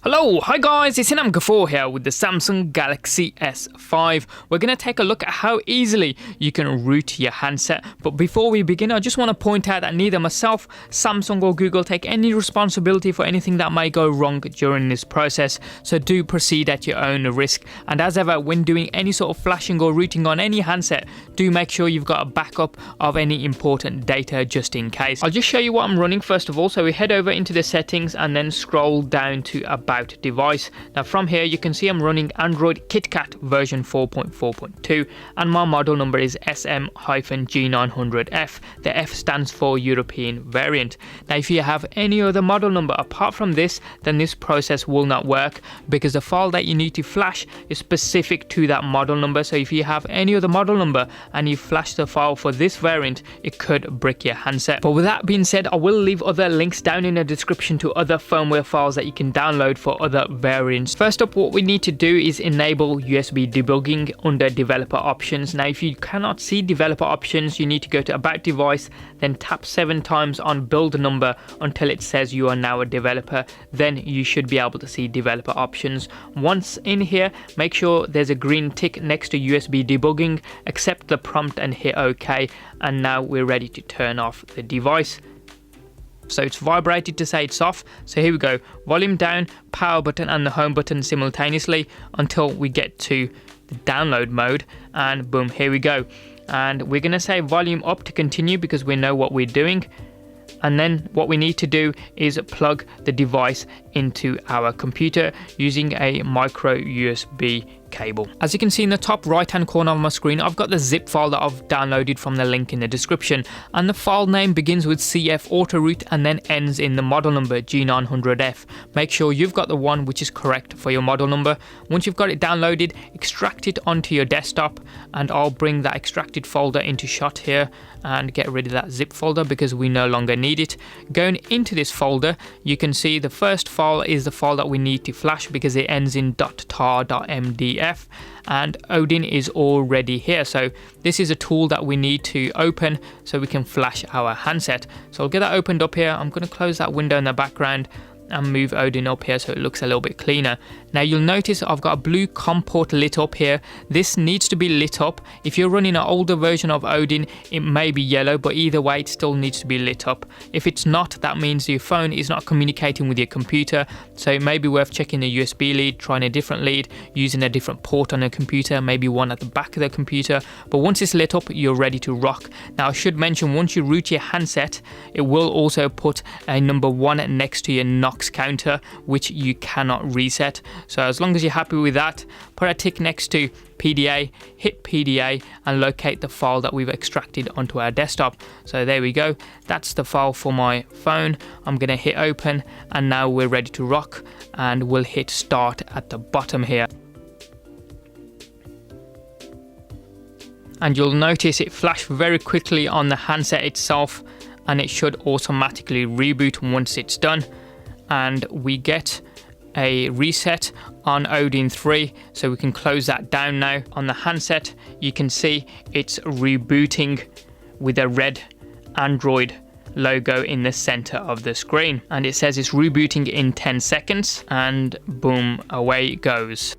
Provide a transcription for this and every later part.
Hello, hi guys, it's Inam Ghafoor here with the Samsung Galaxy S5. We're going to take a look at how easily you can root your handset. But before we begin, I just want to point out that neither myself, Samsung or Google take any responsibility for anything that may go wrong during this process. So do proceed at your own risk. And as ever, when doing any sort of flashing or rooting on any handset, do make sure you've got a backup of any important data just in case. I'll just show you what I'm running first of all. So we head over into the settings and then scroll down to About Device. Now from here you can see I'm running Android KitKat version 4.4.2 and my model number is SM-G900F. The F stands for European variant. Now if you have any other model number apart from this, then this process will not work because the file that you need to flash is specific to that model number. So if you have any other model number and you flash the file for this variant, it could brick your handset. But with that being said, I will leave other links down in the description to other firmware files that you can download for other variants. First up, what we need to do is enable USB debugging under developer options. Now if you cannot see developer options, you need to go to About Device, then tap 7 times on build number until it says you are now a developer. Then you should be able to see developer options. Once in here, make sure there's a green tick next to USB debugging, accept the prompt and hit OK, and now we're ready to turn off the device. So it's vibrated to say it's off. So here we go, volume down, power button and the home button simultaneously until we get to the download mode, and boom, here we go. And we're going to say volume up to continue because we know what we're doing. And then what we need to do is plug the device into our computer using a micro USB cable. As you can see in the top right hand corner of my screen, I've got the zip file that I've downloaded from the link in the description, and the file name begins with CF autoroot and then ends in the model number G900F. Make sure you've got the one which is correct for your model number. Once you've got it downloaded, extract it onto your desktop, and I'll bring that extracted folder into shot here and get rid of that zip folder because we no longer need it. Going into this folder, you can see the first file is the file that we need to flash because it ends in .tar.mdf, and Odin is already here. So this is a tool that we need to open so we can flash our handset. So I'll get that opened up here. I'm going to close that window in the background and move Odin up here so it looks a little bit cleaner. Now you'll notice I've got a blue COM port lit up here. This needs to be lit up. If you're running an older version of Odin, it may be yellow, but either way it still needs to be lit up. If it's not, that means your phone is not communicating with your computer, so it may be worth checking the USB lead, trying a different lead, using a different port on a computer, maybe one at the back of the computer. But once it's lit up, you're ready to rock. Now I should mention, once you root your handset, it will also put a number 1 next to your knock counter, which you cannot reset. So as long as you're happy with that, put a tick next to PDA, hit PDA and locate the file that we've extracted onto our desktop. So there we go, that's the file for my phone. I'm going to hit open and now we're ready to rock, and we'll hit start at the bottom here. And you'll notice it flashed very quickly on the handset itself, and it should automatically reboot once it's done. And we get a reset on Odin 3, so we can close that down now. On the handset you can see it's rebooting with a red Android logo in the center of the screen, and it says it's rebooting in 10 seconds, and boom, away it goes.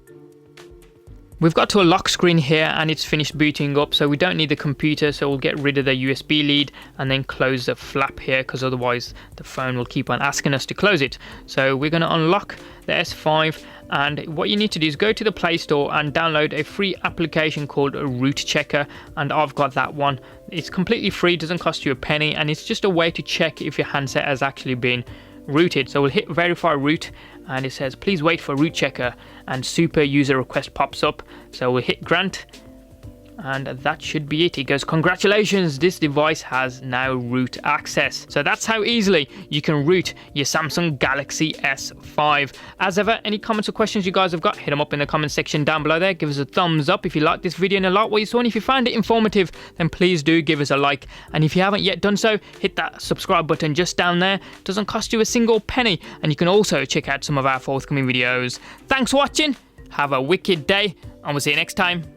We've got to a lock screen here and it's finished booting up, so we don't need the computer, so we'll get rid of the USB lead and then close the flap here because otherwise the phone will keep on asking us to close it. So we're going to unlock the S5, and what you need to do is go to the Play Store and download a free application called Root Checker, and I've got that one. It's completely free, doesn't cost you a penny, and it's just a way to check if your handset has actually been rooted. So we'll hit verify root and it says please wait for root checker, and super user request pops up, so we'll hit grant, and that should be it. It goes, congratulations, this device has now root access. So that's how easily you can root your Samsung Galaxy S5. As ever, any comments or questions you guys have got, hit them up in the comment section down below there. Give us a thumbs up if you like this video and a like what you saw, and if you found it informative, then please do give us a like. And if you haven't yet done so, hit that subscribe button just down there. It doesn't cost you a single penny, and you can also check out some of our forthcoming videos. Thanks for watching, have a wicked day, and we'll see you next time.